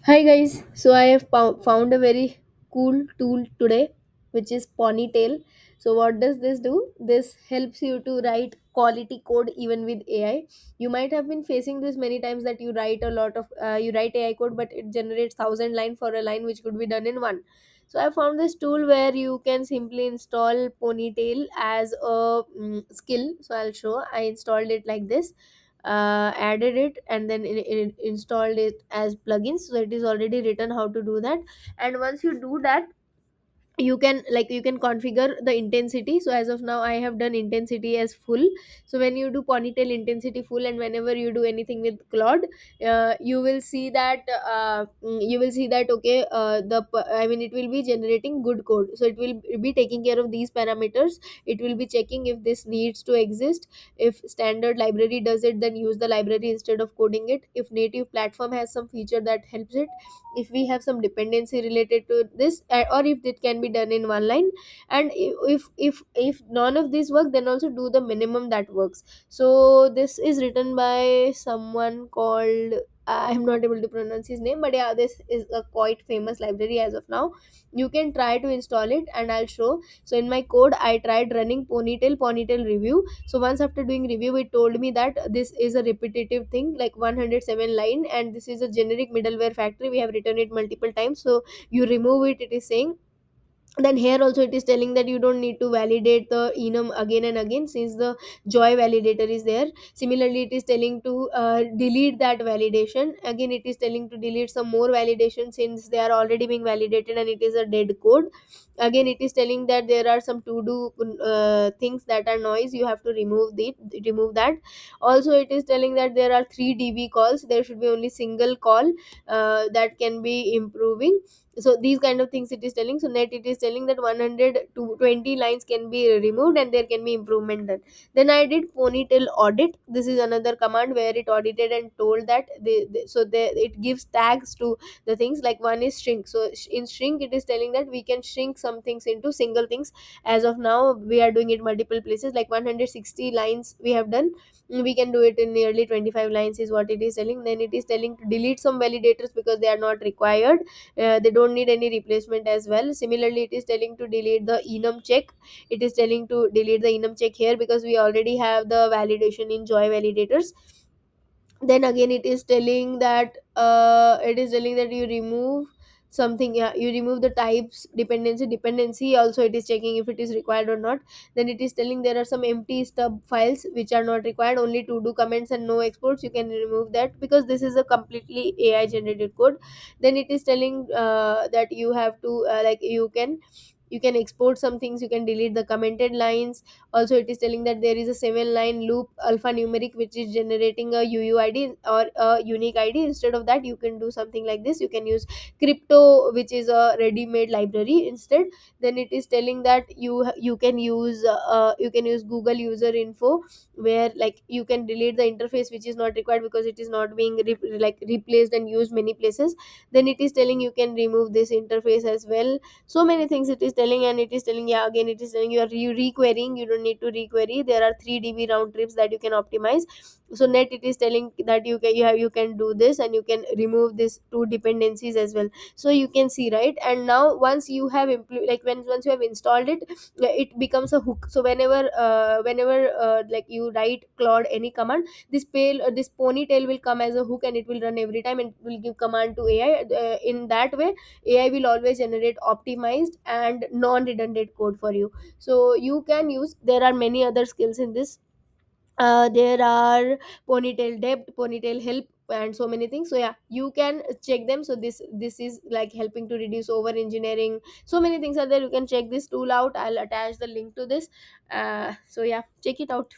Hi guys, so I have found a very cool tool today, which is Ponytail. So what does this do? This helps you to write quality code even with AI. You might have been facing this many times that you write a lot of you write AI code, but it generates 1,000 line for a line which could be done in one. So I found this tool where you can simply install Ponytail as a skill. So I'll show. I installed it like this, added it, and then installed it as plugins, so it is already written how to do that. And once you do that, you can configure the intensity. So as of now I have done intensity as full. So when you do Ponytail intensity full, and whenever you do anything with Claude, you will see that okay, I mean it will be generating good code. So it will be taking care of these parameters. It will be checking if this needs to exist. If standard library does it, then use the library instead of coding it. If native platform has some feature that helps it, if we have some dependency related to this, or if it can be done in one line. And if none of these work, then also do the minimum that works. So this is written by someone called, I'm not able to pronounce his name, but yeah, this is a quite famous library as of now. You can try to install it and I'll show. So in my code I tried running Ponytail review. So once after doing review, it told me that this is a repetitive thing, like 107 line, and this is a generic middleware factory. We have written it multiple times, so you remove it, it is saying. Then here also it is telling that you don't need to validate the enum again and again, since the joy validator is there. Similarly, it is telling to delete that validation. Again, it is telling to delete some more validation since they are already being validated and it is a dead code. Again, it is telling that there are some to do things that are noise, you have to remove that. Also, it is telling that there are 3 db calls, there should be only single call that can be improving. So these kind of things it is telling. So net, it is telling that 100 to 20 lines can be removed and there can be improvement done. Then I did Ponytail audit. This is another command where it audited and told that it gives tags to the things. Like one is shrink. So in shrink, it is telling that we can shrink some things into single things. As of now we are doing it multiple places, like 160 lines we have done. We can do it in nearly 25 lines is what it is telling. Then it is telling to delete some validators because they are not required. They don't need any replacement as well. Similarly, it is telling to delete the enum check. It is telling to delete the enum check here because we already have the validation in joy validators. Then again, it is telling that you remove something. Yeah, you remove the types dependency also, it is checking if it is required or not. Then it is telling there are some empty stub files which are not required, only to do comments and no exports. You can remove that because this is a completely AI generated code. Then it is telling that you have to you can export some things, you can delete the commented lines. Also, it is telling that there is a 7 line loop alphanumeric which is generating a UUID or a unique ID. Instead of that, you can do something like this. You can use crypto, which is a ready-made library instead. Then it is telling that you can use Google user info, where like you can delete the interface which is not required because it is not being replaced and used many places. Then it is telling you can remove this interface as well. So many things it is telling. And it is telling, yeah, again it is telling you are requerying. You don't need to requery, there are 3 db round trips that you can optimize. So net, it is telling that you can do this, and you can remove this two dependencies as well. So you can see, right? And now once you have once you have installed it, it becomes a hook. So whenever like you write Claude any command, this Ponytail will come as a hook, and it will run every time and it will give command to AI. In that way, AI will always generate optimized and non-redundant code for you. So you can use, there are many other skills in this. There are Ponytail depth, Ponytail help, and so many things. So yeah, you can check them. So this is like helping to reduce over engineering. So many things are there. You can check this tool out. I'll attach the link to this. So yeah, check it out.